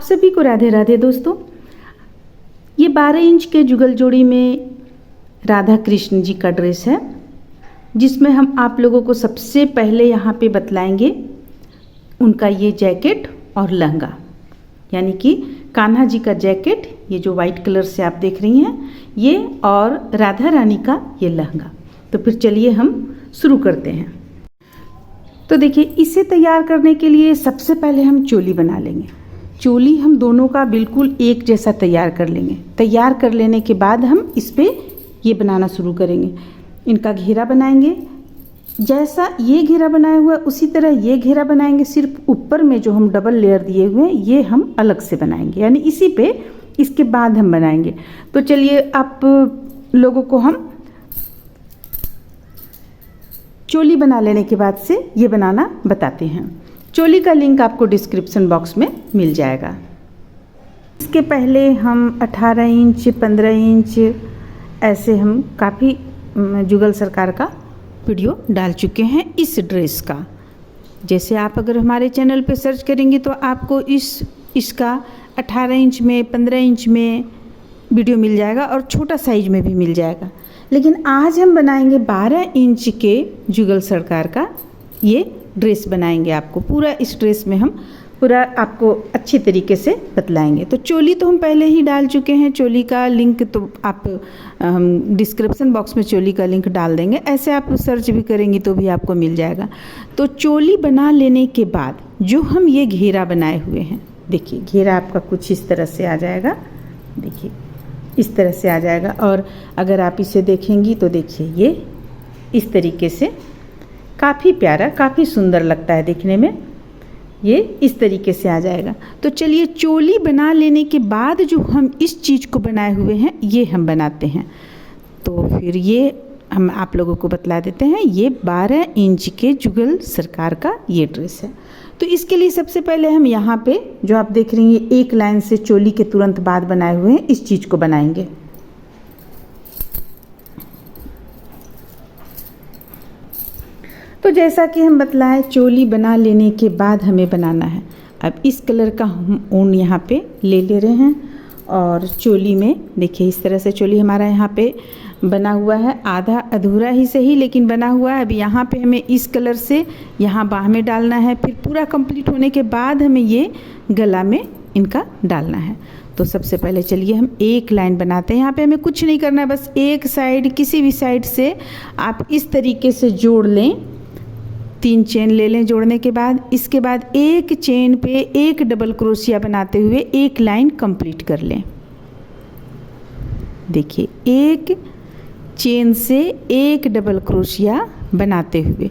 आप सभी को राधे राधे दोस्तों। ये 12 इंच के जुगल जोड़ी में राधा कृष्ण जी का ड्रेस है, जिसमें हम आप लोगों को सबसे पहले यहाँ पे बतलाएंगे उनका ये जैकेट और लहंगा, यानी कि कान्हा जी का जैकेट, ये जो वाइट कलर से आप देख रही हैं ये, और राधा रानी का ये लहंगा। तो फिर चलिए हम शुरू करते हैं। तो देखिए, इसे तैयार करने के लिए सबसे पहले हम चोली बना लेंगे। चोली हम दोनों का बिल्कुल एक जैसा तैयार कर लेंगे। तैयार कर लेने के बाद हम इस पर ये बनाना शुरू करेंगे। इनका घेरा बनाएंगे, जैसा ये घेरा बनाया हुआ है उसी तरह ये घेरा बनाएंगे, सिर्फ ऊपर में जो हम डबल लेयर दिए हुए हैं ये हम अलग से बनाएंगे, यानी इसी पे इसके बाद हम बनाएंगे। तो चलिए आप लोगों को हम चोली बना लेने के बाद से ये बनाना बताते हैं। चोली का लिंक आपको डिस्क्रिप्शन बॉक्स में मिल जाएगा। इसके पहले हम 18 इंच 15 इंच ऐसे हम काफ़ी जुगल सरकार का वीडियो डाल चुके हैं इस ड्रेस का। जैसे आप अगर हमारे चैनल पे सर्च करेंगे तो आपको इसका 18 इंच में 15 इंच में वीडियो मिल जाएगा और छोटा साइज में भी मिल जाएगा। लेकिन आज हम बनाएंगे 12 इंच के जुगल सरकार का ये ड्रेस बनाएंगे। आपको पूरा इस ड्रेस में हम पूरा आपको अच्छी तरीके से बतलाएंगे। तो चोली तो हम पहले ही डाल चुके हैं, चोली का लिंक तो आप हम डिस्क्रिप्शन बॉक्स में चोली का लिंक डाल देंगे, ऐसे आप सर्च भी करेंगी तो भी आपको मिल जाएगा। तो चोली बना लेने के बाद जो हम ये घेरा बनाए हुए हैं, देखिए घेरा आपका कुछ इस तरह से आ जाएगा, देखिए इस तरह से आ जाएगा। और अगर आप इसे देखेंगी तो देखिए ये इस तरीके से काफ़ी प्यारा, काफ़ी सुंदर लगता है देखने में, ये इस तरीके से आ जाएगा। तो चलिए चोली बना लेने के बाद जो हम इस चीज़ को बनाए हुए हैं ये हम बनाते हैं। तो फिर ये हम आप लोगों को बतला देते हैं। ये 12 इंच के जुगल सरकार का ये ड्रेस है। तो इसके लिए सबसे पहले हम यहाँ पे जो आप देख रही हैं एक लाइन से चोली के तुरंत बाद बनाए हुए हैं इस चीज़ को बनाएंगे। तो जैसा कि हम बतलाएं, चोली बना लेने के बाद हमें बनाना है। अब इस कलर का हम ऊन यहाँ पे ले रहे हैं और चोली में देखिए इस तरह से चोली हमारा यहाँ पे बना हुआ है, आधा अधूरा ही सही लेकिन बना हुआ है। अब यहाँ पे हमें इस कलर से यहाँ बाह में डालना है, फिर पूरा कंप्लीट होने के बाद हमें ये गला में इनका डालना है। तो सबसे पहले चलिए हम एक लाइन बनाते हैं। यहाँ पे हमें कुछ नहीं करना है, बस एक साइड किसी भी साइड से आप इस तरीके से जोड़ लें, 3 चेन ले लें। जोड़ने के बाद इसके बाद एक चेन पे एक डबल क्रोशिया बनाते हुए एक लाइन कंप्लीट कर लें। देखिए एक चेन से एक डबल क्रोशिया बनाते हुए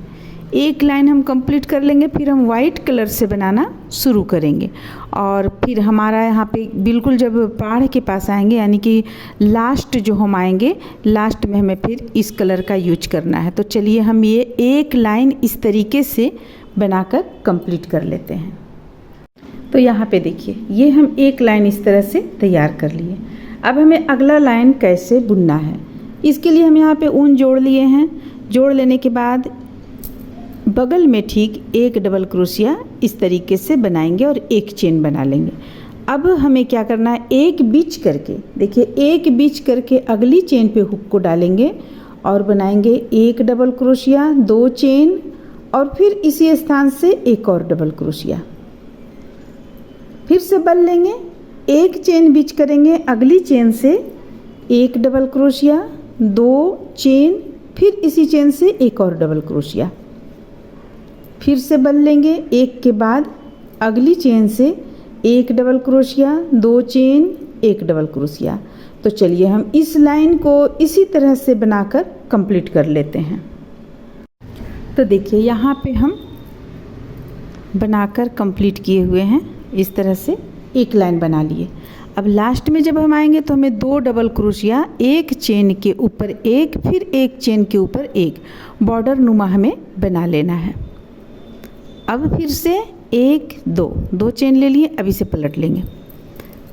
एक लाइन हम कंप्लीट कर लेंगे। फिर हम वाइट कलर से बनाना शुरू करेंगे और फिर हमारा यहाँ पे बिल्कुल जब पहाड़ के पास आएंगे, यानी कि लास्ट जो हम आएंगे, लास्ट में हमें फिर इस कलर का यूज करना है। तो चलिए हम ये एक लाइन इस तरीके से बनाकर कंप्लीट कर लेते हैं। तो यहाँ पे देखिए ये हम एक लाइन इस तरह से तैयार कर लिए। अब हमें अगला लाइन कैसे बुनना है, इसके लिए हम यहाँ पे ऊन जोड़ लिए हैं। जोड़ लेने के बाद बगल में ठीक एक डबल क्रोशिया इस तरीके से बनाएंगे और एक चेन बना लेंगे। अब हमें क्या करना है, एक बीच करके देखिए एक बीच करके अगली चेन पे हुक को डालेंगे और बनाएंगे एक डबल क्रोशिया, 2 चेन और फिर इसी स्थान से एक और डबल क्रोशिया। फिर से बल लेंगे, एक चेन बीच करेंगे, अगली चेन से एक डबल क्रोशिया, 2 चेन, फिर इसी चेन से एक और डबल क्रोशिया। फिर से बल लेंगे, एक के बाद अगली चेन से एक डबल क्रोशिया, 2 चेन, एक डबल क्रोशिया। तो चलिए हम इस लाइन को इसी तरह से बनाकर कंप्लीट कर लेते हैं। तो देखिए यहाँ पे हम बनाकर कंप्लीट किए हुए हैं, इस तरह से एक लाइन बना लिए। अब लास्ट में जब हम आएंगे तो हमें 2 डबल क्रोशिया, एक चेन के ऊपर एक, फिर एक चेन के ऊपर एक, बॉर्डर नुमा हमें बना लेना है। अब फिर से 1 2 चेन ले लिए। अब इसे पलट लेंगे।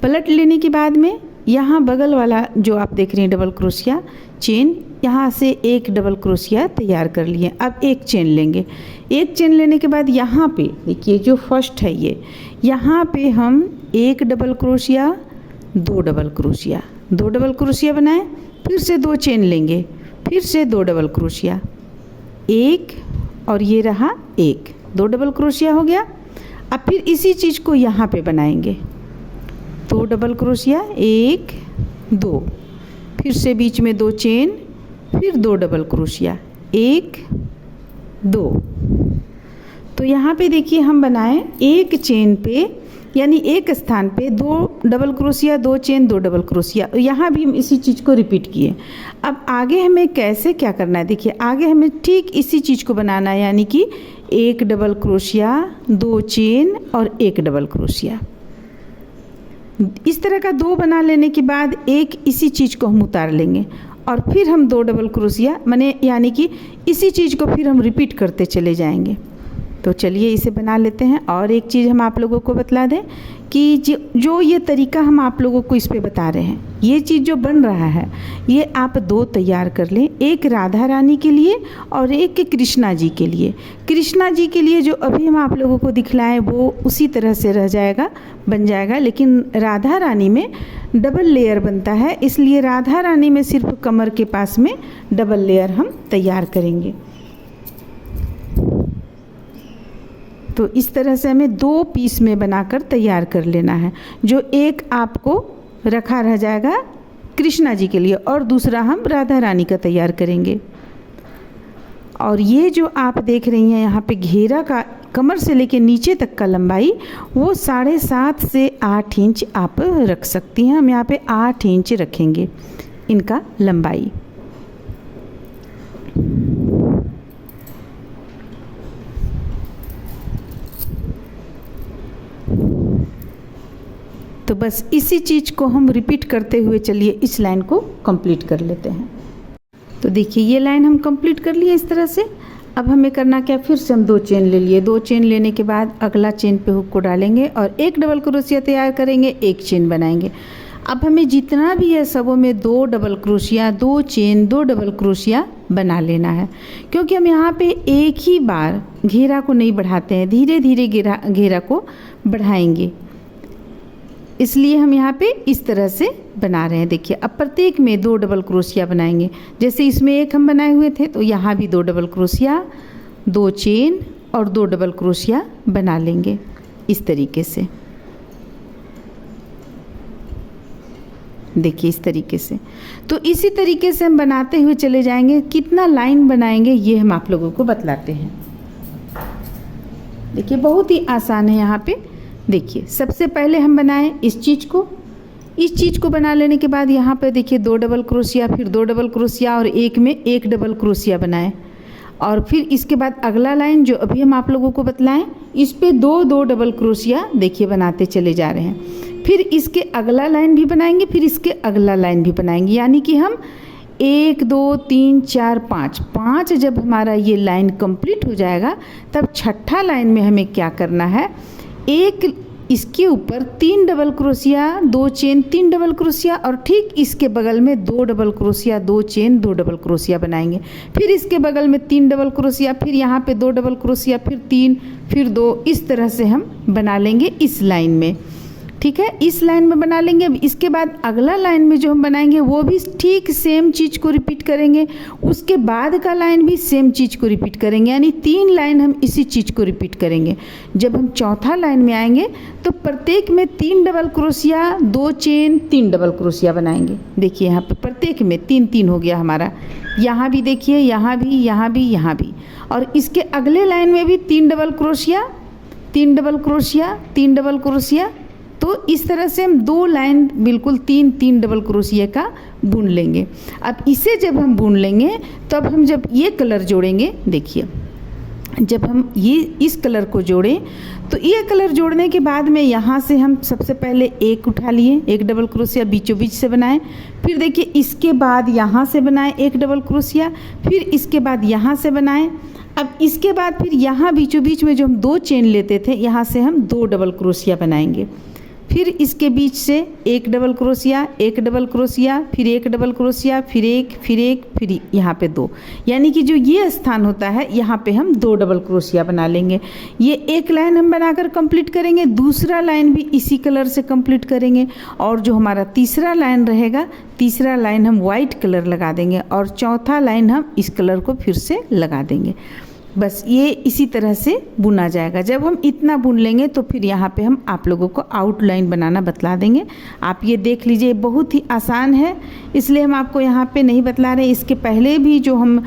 पलट लेने के बाद में यहाँ बगल वाला जो आप देख रहे हैं डबल क्रोशिया चेन, यहाँ से एक डबल क्रोशिया तैयार कर लिए। अब एक चेन लेंगे। एक चेन लेने के बाद यहाँ पे देखिए जो फर्स्ट है यहाँ पे हम एक डबल क्रोशिया, दो डबल क्रोशिया, दो डबल क्रोशिया बनाए, फिर से दो चेन लेंगे, फिर से दो डबल क्रोशिया, एक और ये रहा एक, दो डबल क्रोशिया हो गया। अब फिर इसी चीज़ को यहाँ पे बनाएंगे, दो डबल क्रोशिया, एक दो, फिर से बीच में दो चेन, फिर दो डबल क्रोशिया, एक दो। तो यहाँ पे देखिए हम बनाए एक चेन पे, यानी एक स्थान पे दो डबल क्रोशिया, दो चेन, दो डबल क्रोशिया, यहाँ भी हम इसी चीज़ को रिपीट किए। अब आगे हमें कैसे क्या करना है, देखिए आगे हमें ठीक इसी चीज़ को बनाना है, यानी कि एक डबल क्रोशिया, दो चेन और एक डबल क्रोशिया। इस तरह का दो बना लेने के बाद एक इसी चीज़ को हम उतार लेंगे और फिर हम दो डबल क्रोशिया माने, यानी कि इसी चीज़ को फिर हम रिपीट करते चले जाएंगे। तो चलिए इसे बना लेते हैं। और एक चीज़ हम आप लोगों को बतला दें कि जो ये तरीका हम आप लोगों को इस पे बता रहे हैं, ये चीज़ जो बन रहा है ये आप दो तैयार कर लें, एक राधा रानी के लिए और एक कृष्णा जी के लिए। कृष्णा जी के लिए जो अभी हम आप लोगों को दिखलाएं वो उसी तरह से रह जाएगा, बन जाएगा, लेकिन राधा रानी में डबल लेयर बनता है, इसलिए राधा रानी में सिर्फ कमर के पास में डबल लेयर हम तैयार करेंगे। तो इस तरह से हमें दो पीस में बनाकर तैयार कर लेना है, जो एक आपको रखा रह जाएगा कृष्णा जी के लिए और दूसरा हम राधा रानी का तैयार करेंगे। और ये जो आप देख रही हैं यहाँ पे घेरा का कमर से लेके नीचे तक का लंबाई वो 7.5 से 8 इंच आप रख सकती हैं। हम यहाँ पे 8 इंच रखेंगे इनका लंबाई। तो बस इसी चीज़ को हम रिपीट करते हुए चलिए इस लाइन को कंप्लीट कर लेते हैं। तो देखिए ये लाइन हम कंप्लीट कर लिए इस तरह से। अब हमें करना क्या, फिर से हम दो चेन ले लिए, दो चेन लेने के बाद अगला चेन पे हुक को डालेंगे और एक डबल क्रोशिया तैयार करेंगे, एक चेन बनाएंगे। अब हमें जितना भी है सबों में दो डबल क्रोशिया, दो चेन, दो डबल क्रोशिया बना लेना है, क्योंकि हम यहाँ पे एक ही बार घेरा को नहीं बढ़ाते हैं, धीरे धीरे घेरा को बढ़ाएंगे, इसलिए हम यहाँ पे इस तरह से बना रहे हैं। देखिए अब प्रत्येक में दो डबल क्रोशिया बनाएंगे, जैसे इसमें एक हम बनाए हुए थे तो यहाँ भी दो डबल क्रोशिया, दो चेन और दो डबल क्रोशिया बना लेंगे इस तरीके से। देखिए इस तरीके से। तो इसी तरीके से हम बनाते हुए चले जाएंगे। कितना लाइन बनाएंगे ये हम आप लोगों को बतलाते हैं। देखिए बहुत ही आसान है यहाँ पे। देखिए सबसे पहले हम बनाएं इस चीज़ को बना लेने के बाद यहाँ पे देखिए दो डबल क्रोशिया, फिर दो डबल क्रोशिया और एक में एक डबल क्रोशिया बनाएं। और फिर इसके बाद अगला लाइन जो अभी हम आप लोगों को बतलाएं, इस पे दो दो डबल क्रोशिया देखिए बनाते चले जा रहे हैं। फिर इसके अगला लाइन भी बनाएंगे, फिर इसके अगला लाइन भी बनाएंगे, यानी कि हम 1 2 3 4 5 जब हमारा ये लाइन कंप्लीट हो जाएगा तब छठा लाइन में हमें क्या करना है, एक इसके ऊपर 3 double crochet, 2 chain, 3 double crochet और ठीक इसके बगल में 2 double crochet, 2 chain, 2 double crochet बनाएंगे। फिर इसके बगल में 3 डबल क्रोशिया, फिर यहाँ पे 2 डबल क्रोशिया, फिर 3, फिर 2, इस तरह से हम बना लेंगे इस लाइन में। ठीक है, इस लाइन में बना लेंगे। अब इसके बाद अगला लाइन में जो हम बनाएंगे वो भी ठीक सेम चीज़ को रिपीट करेंगे, उसके बाद का लाइन भी सेम चीज़ को रिपीट करेंगे, यानी 3 लाइन हम इसी चीज़ को रिपीट करेंगे। जब हम चौथा लाइन में आएंगे तो प्रत्येक में 3 double crochet, 2 chain, 3 double crochet बनाएंगे। देखिए यहाँ पे प्रत्येक में 3 3 हो गया हमारा। यहाँ भी देखिए, यहाँ भी, यहाँ भी, यहाँ भी। और इसके अगले लाइन में भी 3 double crochet, 3 double crochet, 3 double crochet. तो इस तरह से हम 2 लाइन बिल्कुल 3 3 डबल क्रोशिया का बुन लेंगे। अब इसे जब हम बुन लेंगे तब हम जब ये कलर जोड़ेंगे, देखिए जब हम ये इस कलर को जोड़ें तो ये कलर जोड़ने के बाद में यहाँ से हम सबसे पहले एक उठा लिए, एक डबल क्रोशिया बीचों बीच से बनाएं। फिर देखिए इसके बाद यहाँ से बनाएं एक डबल क्रोशिया, फिर इसके बाद यहाँ से बनाएं। अब इसके बाद फिर यहाँ बीचों बीच में जो हम 2 चेन लेते थे यहाँ से हम 2 डबल क्रोशिया बनाएंगे। फिर इसके बीच से एक डबल क्रोशिया, एक डबल क्रोशिया, फिर एक डबल क्रोशिया, फिर एक, यहाँ पे 2, यानी कि जो ये स्थान होता है यहाँ पे हम 2 डबल क्रोशिया बना लेंगे। ये एक लाइन हम बनाकर कंप्लीट करेंगे, दूसरा लाइन भी इसी कलर से कंप्लीट करेंगे, और जो हमारा तीसरा लाइन रहेगा, तीसरा लाइन हम वाइट कलर लगा देंगे, और चौथा लाइन हम इस कलर को फिर से लगा देंगे। बस ये इसी तरह से बुना जाएगा। जब हम इतना बुन लेंगे तो फिर यहाँ पे हम आप लोगों को आउटलाइन बनाना बतला देंगे। आप ये देख लीजिए, बहुत ही आसान है, इसलिए हम आपको यहाँ पे नहीं बतला रहे। इसके पहले भी जो हम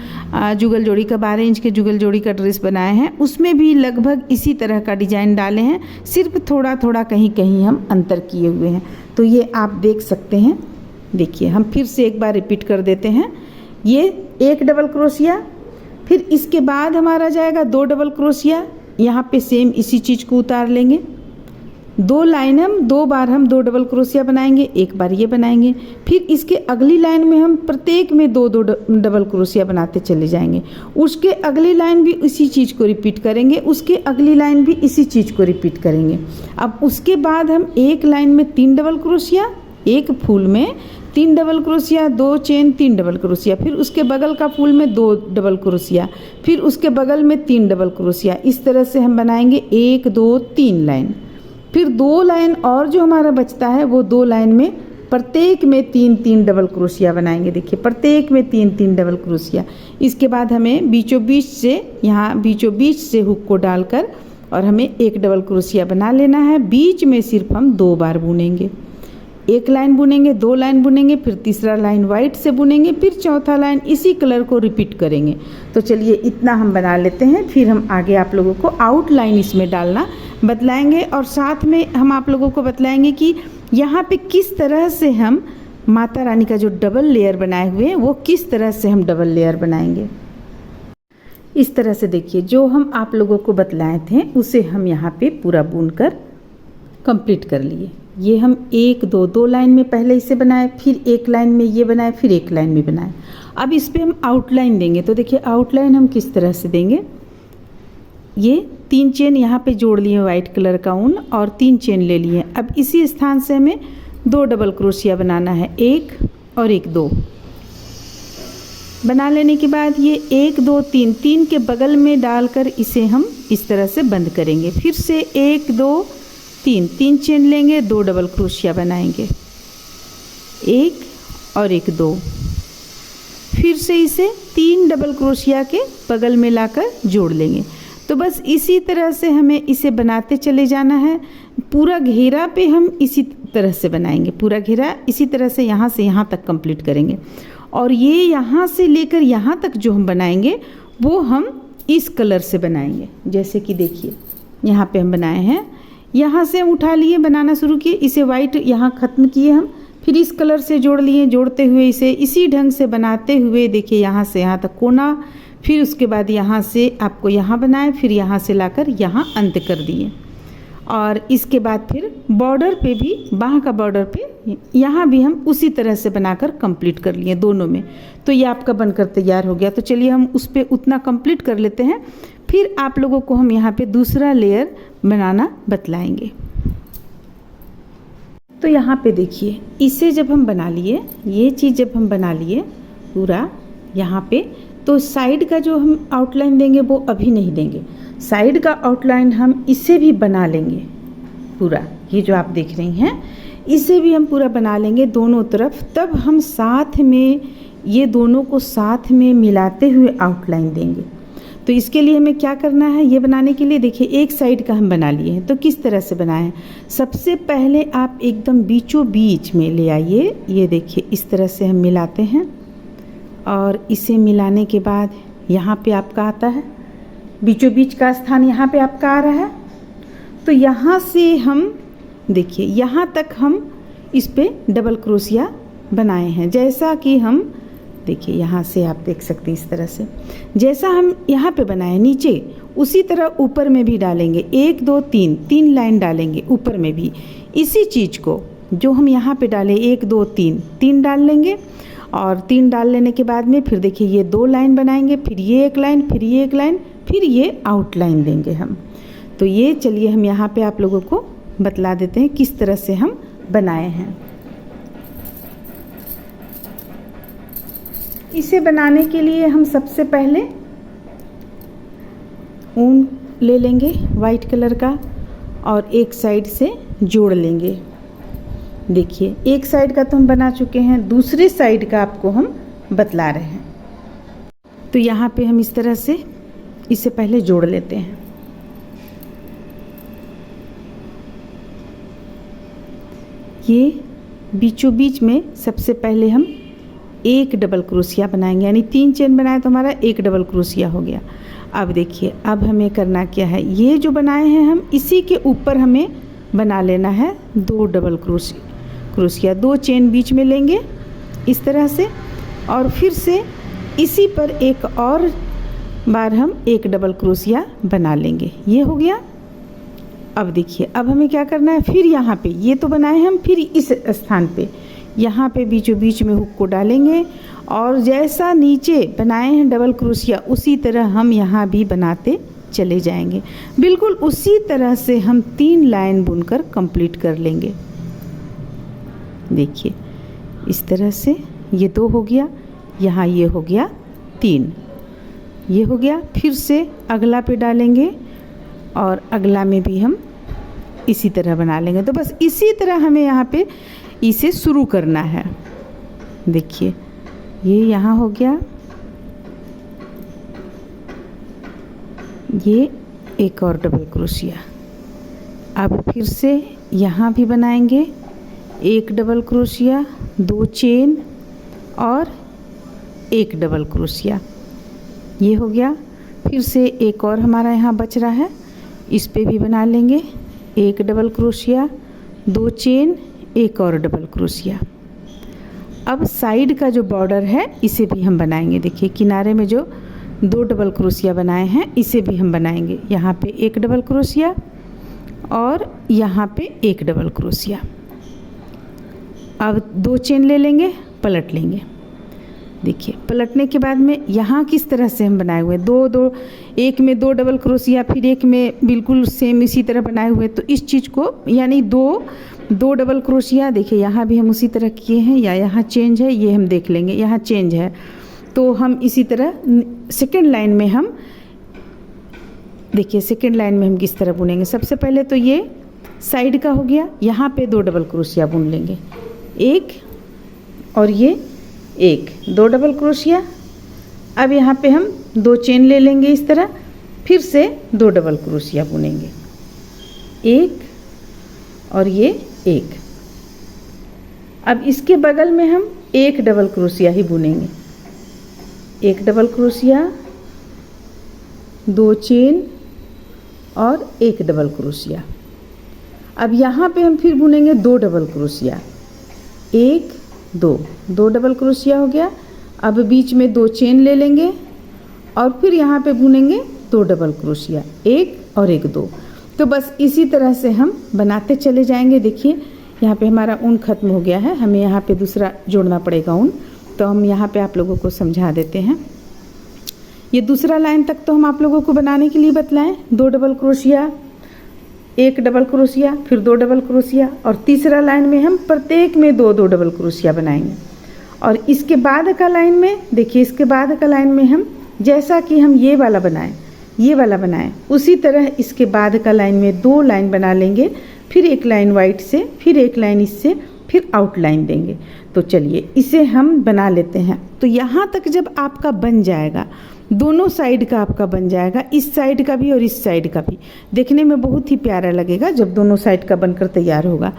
जुगल जोड़ी का 12 इंच के जुगल जोड़ी का ड्रेस बनाए हैं उसमें भी लगभग इसी तरह का डिजाइन डाले हैं, सिर्फ थोड़ा थोड़ा कहीं कहीं हम अंतर किए हुए हैं। तो ये आप देख सकते हैं। देखिए, हम फिर से एक बार रिपीट कर देते हैं। ये एक डबल क्रोशिया, फिर इसके बाद हमारा जाएगा 2 डबल क्रोशिया, यहाँ पे सेम इसी चीज़ को उतार लेंगे। 2 लाइन हम 2 बार हम 2 डबल क्रोशिया बनाएंगे, एक बार ये बनाएंगे, फिर इसके अगली लाइन में हम प्रत्येक में 2 डबल क्रोशिया बनाते चले जाएंगे। उसके अगली लाइन भी इसी चीज़ को रिपीट करेंगे, उसके अगली लाइन भी इसी चीज़ को रिपीट करेंगे। अब उसके बाद हम एक लाइन में 3 डबल क्रोशिया, एक फूल में 3 double crochet, 2 chain, 3 double crochet, फिर उसके बगल का फूल में 2 डबल क्रोशिया, फिर उसके बगल में 3 डबल क्रोशिया। इस तरह से हम बनाएंगे 1 2 3 लाइन। फिर 2 लाइन और जो हमारा बचता है वो 2 लाइन में प्रत्येक में 3 डबल क्रोशिया बनाएंगे। देखिए, प्रत्येक में 3 डबल क्रोशिया। इसके बाद हमें बीचों बीच से, यहाँ बीचों बीच से हुक को डालकर और हमें 1 डबल क्रोशिया बना लेना है। बीच में सिर्फ हम 2 बार बुनेंगे, 1 लाइन बुनेंगे, 2 लाइन बुनेंगे, फिर तीसरा लाइन वाइट से बुनेंगे, फिर चौथा लाइन इसी कलर को रिपीट करेंगे। तो चलिए इतना हम बना लेते हैं, फिर हम आगे आप लोगों को आउटलाइन इसमें डालना बतलाएंगे, और साथ में हम आप लोगों को बतलाएंगे कि यहाँ पे किस तरह से हम माता रानी का जो डबल लेयर बनाए हुए हैं वो किस तरह से हम डबल लेयर बनाएंगे। इस तरह से देखिए, जो हम आप लोगों को बतलाए थे उसे हम यहाँ पे पूरा बुनकर कंप्लीट कर लिए। ये हम 1 2 लाइन में पहले इसे बनाए, फिर 1 लाइन में ये बनाए, फिर 1 लाइन में बनाए। अब इस पे हम आउटलाइन देंगे। तो देखिए, आउटलाइन हम किस तरह से देंगे। ये 3 चेन यहाँ पे जोड़ लिए वाइट कलर का ऊन, और 3 चेन ले लिए। अब इसी स्थान से हमें 2 डबल क्रोशिया बनाना है, 1 और 1 2 बना लेने के बाद ये 1 2 3 के बगल में डालकर इसे हम इस तरह से बंद करेंगे। फिर से 1 2 3 चेन लेंगे, 2 डबल क्रोशिया बनाएंगे, 1 और 1 2, फिर से इसे 3 डबल क्रोशिया के बगल में लाकर जोड़ लेंगे। तो बस इसी तरह से हमें इसे बनाते चले जाना है। पूरा घेरा पे हम इसी तरह से बनाएंगे, पूरा घेरा इसी तरह से यहाँ तक कंप्लीट करेंगे। और ये यहाँ से लेकर यहाँ तक जो हम बनाएंगे वो हम इस कलर से बनाएंगे। जैसे कि देखिए, यहाँ पे हम बनाए हैं, यहाँ से हम उठा लिए, बनाना शुरू किए, इसे वाइट यहाँ ख़त्म किए हम, फिर इस कलर से जोड़ लिए, जोड़ते हुए इसे इसी ढंग से बनाते हुए देखिए यहाँ से यहाँ तक कोना, फिर उसके बाद यहाँ से आपको यहाँ बनाए, फिर यहाँ से लाकर यहाँ अंत कर दिए। और इसके बाद फिर बॉर्डर पे भी, बाह का बॉर्डर पे यहाँ भी हम उसी तरह से बनाकर कंप्लीट कर लिए दोनों में। तो ये आपका बनकर तैयार हो गया। तो चलिए हम उस पर उतना कंप्लीट कर लेते हैं, फिर आप लोगों को हम यहाँ पे दूसरा लेयर बनाना बतलाएंगे। तो यहाँ पे देखिए, इसे जब हम बना लिए, ये चीज़ जब हम बना लिए पूरा यहाँ पे, तो साइड का जो हम आउटलाइन देंगे वो अभी नहीं देंगे। साइड का आउटलाइन हम इसे भी बना लेंगे पूरा। ये जो आप देख रही हैं, इसे भी हम पूरा बना लेंगे दोनों तरफ। तब हम साथ में ये दोनों को साथ में मिलाते हुए आउटलाइन देंगे। तो इसके लिए हमें क्या करना है, ये बनाने के लिए देखिए, एक साइड का हम बना लिए हैं। तो किस तरह से बनाए हैं, सबसे पहले आप एकदम बीचों बीच में ले आइए। ये देखिए, इस तरह से हम मिलाते हैं, और इसे मिलाने के बाद यहाँ पे आपका आता है, बीचों बीच का स्थान यहाँ पे आपका आ रहा है। तो यहाँ से हम देखिए, यहाँ तक हम इस पे डबल क्रोशिया बनाए हैं। जैसा कि हम देखिए, यहाँ से आप देख सकते हैं, इस तरह से जैसा हम यहाँ पे बनाए नीचे, उसी तरह ऊपर में भी डालेंगे। 1 2 3 लाइन डालेंगे ऊपर में भी। इसी चीज़ को जो हम यहाँ पे डाले 1 2 3 डाल लेंगे, और 3 डाल लेने के बाद में फिर देखिए ये 2 लाइन बनाएंगे, फिर ये 1 लाइन, फिर ये 1 लाइन, फिर ये आउटलाइन देंगे हम। तो ये चलिए हम यहाँ पे आप लोगों को बतला देते हैं किस तरह से हम बनाए हैं। इसे बनाने के लिए हम सबसे पहले ऊन ले लेंगे वाइट कलर का और एक साइड से जोड़ लेंगे। देखिए एक साइड का तो हम बना चुके हैं, दूसरे साइड का आपको हम बतला रहे हैं। तो यहाँ पे हम इस तरह से इसे पहले जोड़ लेते हैं। ये बीचों बीच में सबसे पहले हम एक डबल क्रोशिया बनाएंगे, यानी 3 चेन बनाए तो हमारा एक डबल क्रोशिया हो गया। अब देखिए अब हमें करना क्या है, ये जो बनाए हैं हम इसी के ऊपर हमें बना लेना है 2 डबल क्रोशिया। 2 चेन बीच में लेंगे इस तरह से और फिर से इसी पर एक और बार हम एक डबल क्रोशिया बना लेंगे। ये हो गया। अब देखिए अब हमें क्या करना है, फिर यहाँ पे ये तो बनाए हम, फिर इस स्थान पे यहाँ पे बीचों बीच में हुक को डालेंगे और जैसा नीचे बनाए हैं डबल क्रोशिया उसी तरह हम यहाँ भी बनाते चले जाएंगे। बिल्कुल उसी तरह से हम 3 लाइन बुनकर कंप्लीट कर लेंगे। देखिए इस तरह से ये 2 हो गया, यहाँ ये हो गया 3, ये हो गया। फिर से अगला पे डालेंगे और अगला में भी हम इसी तरह बना लेंगे। तो बस इसी तरह हमें यहाँ पे इसे शुरू करना है। देखिए ये यहाँ हो गया, ये एक और डबल क्रोशिया। अब फिर से यहाँ भी बनाएंगे एक डबल क्रोशिया, 2 चेन और एक डबल क्रोशिया। ये हो गया। फिर से एक और हमारा यहाँ बच रहा है, इस पे भी बना लेंगे एक डबल क्रोशिया, 2 चेन, एक और डबल क्रोशिया। अब साइड का जो बॉर्डर है इसे भी हम बनाएंगे। देखिए किनारे में जो 2 डबल क्रोशिया बनाए हैं इसे भी हम बनाएंगे। यहाँ पे एक डबल क्रोशिया और यहाँ पे एक डबल क्रोशिया। अब 2 चेन ले लेंगे, पलट लेंगे। देखिए पलटने के बाद में यहाँ किस तरह से हम बनाए हुए दो एक में 2 डबल क्रोशिया, फिर एक में बिल्कुल सेम इसी तरह बनाए हुए। तो इस चीज़ को यानी दो डबल क्रोशिया, देखिए यहाँ भी हम उसी तरह किए हैं या यहाँ चेंज है, ये हम देख लेंगे। यहाँ चेंज है तो हम इसी तरह सेकेंड लाइन में हम देखिए सेकेंड लाइन में हम किस तरह बुनेंगे। सबसे पहले तो ये साइड का हो गया, यहाँ पे 2 डबल क्रोशिया बुन लेंगे, एक और ये एक, 2 डबल क्रोशिया। अब यहाँ पे हम 2 चेन ले लेंगे इस तरह, फिर से 2 डबल क्रोशिया बुनेंगे, एक और ये एक। अब इसके बगल में हम एक डबल क्रोशिया ही बुनेंगे, एक डबल क्रोशिया, 2 चेन और एक डबल क्रोशिया। अब यहाँ पे हम फिर बुनेंगे 2 डबल क्रोशिया, 1 2 डबल क्रोशिया हो गया। अब बीच में 2 चेन ले लेंगे और फिर यहाँ पे बुनेंगे 2 डबल क्रोशिया, 1 और 1 2। तो बस इसी तरह से हम बनाते चले जाएंगे। देखिए यहाँ पे हमारा ऊन ख़त्म हो गया है, हमें यहाँ पे दूसरा जोड़ना पड़ेगा ऊन। तो हम यहाँ पे आप लोगों को समझा देते हैं। ये दूसरा लाइन तक तो हम आप लोगों को बनाने के लिए बतलाएं, 2 डबल क्रोशिया, 1 डबल क्रोशिया, फिर 2 डबल क्रोशिया और तीसरा लाइन में हम प्रत्येक में 2 डबल क्रोशिया बनाएंगे। और इसके बाद का लाइन में देखिए, इसके बाद का लाइन में हम जैसा कि हम ये वाला बनाएं उसी तरह इसके बाद का लाइन में 2 लाइन बना लेंगे, फिर एक लाइन वाइट से, फिर एक लाइन इससे, फिर आउटलाइन देंगे। तो चलिए इसे हम बना लेते हैं। तो यहाँ तक जब आपका बन जाएगा, दोनों साइड का आपका बन जाएगा, इस साइड का भी और इस साइड का भी, देखने में बहुत ही प्यारा लगेगा जब दोनों साइड का बनकर तैयार होगा।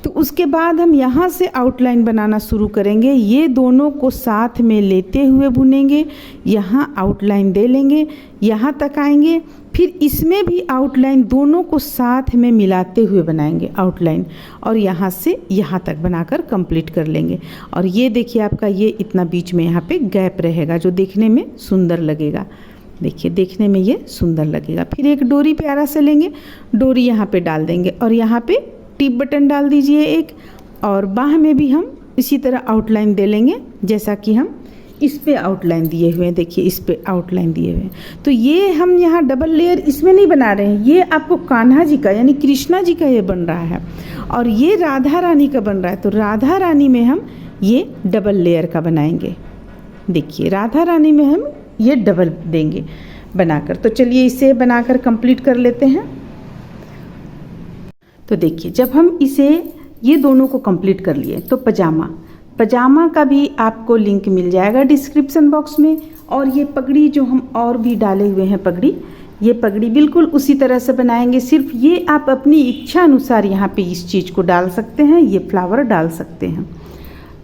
तो उसके बाद हम यहाँ से आउटलाइन बनाना शुरू करेंगे। ये दोनों को साथ में लेते हुए बुनेंगे, यहाँ आउटलाइन दे लेंगे, यहाँ तक आएंगे, फिर इसमें भी आउटलाइन दोनों को साथ में मिलाते हुए बनाएंगे आउटलाइन, और यहाँ से यहाँ तक बनाकर कंप्लीट कर लेंगे। और ये देखिए आपका ये इतना बीच में यहाँ पे गैप रहेगा जो देखने में सुंदर लगेगा। देखिए देखने में ये सुंदर लगेगा। फिर एक डोरी प्यारा से लेंगे, डोरी यहाँ पे डाल देंगे और यहाँ पे टिप बटन डाल दीजिए एक, और बाह में भी हम इसी तरह आउटलाइन दे लेंगे जैसा कि हम इस पे आउटलाइन दिए हुए हैं, देखिए इस पे आउटलाइन दिए हुए हैं। तो ये हम यहाँ डबल लेयर इसमें नहीं बना रहे हैं, ये आपको कान्हा जी का यानी कृष्णा जी का ये बन रहा है और ये राधा रानी का बन रहा है। तो राधा रानी में हम ये डबल लेयर का बनाएंगे। देखिए राधा रानी में हम ये डबल देंगे बनाकर। तो चलिए इसे बनाकर कंप्लीट कर लेते हैं। तो देखिए जब हम इसे ये दोनों को कंप्लीट कर लिए तो पजामा का भी आपको लिंक मिल जाएगा डिस्क्रिप्शन बॉक्स में। और ये पगड़ी जो हम और भी डाले हुए हैं पगड़ी, ये पगड़ी बिल्कुल उसी तरह से बनाएंगे। सिर्फ ये आप अपनी इच्छा अनुसार यहाँ पे इस चीज़ को डाल सकते हैं, ये फ्लावर डाल सकते हैं।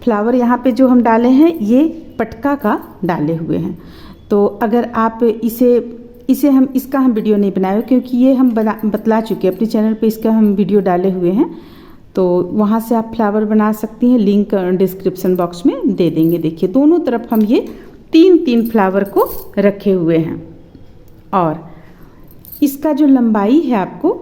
फ्लावर यहाँ पे जो हम डाले हैं ये पटका का डाले हुए हैं। तो अगर आप इसे हम इसका हम वीडियो नहीं बनाए क्योंकि ये हम बतला चुके हैं अपने चैनल पे, इसका हम वीडियो डाले हुए हैं। तो वहाँ से आप फ्लावर बना सकती हैं, लिंक डिस्क्रिप्शन बॉक्स में दे देंगे। देखिए दोनों तरफ हम ये 3-3 फ्लावर को रखे हुए हैं। और इसका जो लंबाई है आपको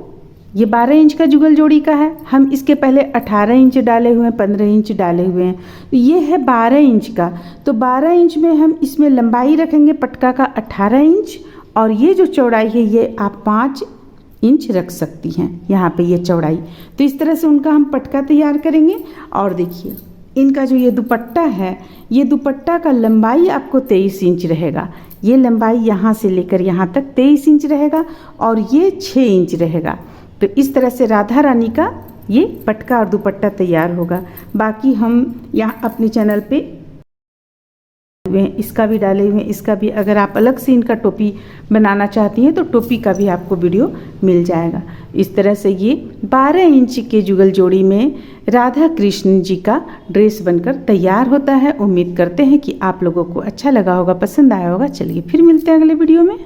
ये 12 इंच का जुगल जोड़ी का है। हम इसके पहले 18 इंच डाले हुए हैं, 15 इंच डाले हुए हैं। तो ये है 12 इंच का। तो 12 इंच में हम इसमें लंबाई रखेंगे पटका का 18 इंच और ये जो चौड़ाई है ये आप 5 इंच रख सकती हैं यहाँ पे ये चौड़ाई। तो इस तरह से उनका हम पटका तैयार करेंगे। और देखिए इनका जो ये दुपट्टा है, ये दुपट्टा का लंबाई आपको 23 इंच रहेगा। ये लंबाई यहाँ से लेकर यहाँ तक 23 इंच रहेगा और ये 6 इंच रहेगा। तो इस तरह से राधा रानी का ये पटका और दुपट्टा तैयार होगा। बाकी हम यहाँ अपने चैनल पे इसका भी डाले हुए हैं, इसका भी अगर आप अलग से इनका टोपी बनाना चाहती हैं तो टोपी का भी आपको वीडियो मिल जाएगा। इस तरह से ये 12 इंच के जुगल जोड़ी में राधा कृष्ण जी का ड्रेस बनकर तैयार होता है। उम्मीद करते हैं कि आप लोगों को अच्छा लगा होगा, पसंद आया होगा। चलिए फिर मिलते हैं अगले वीडियो में।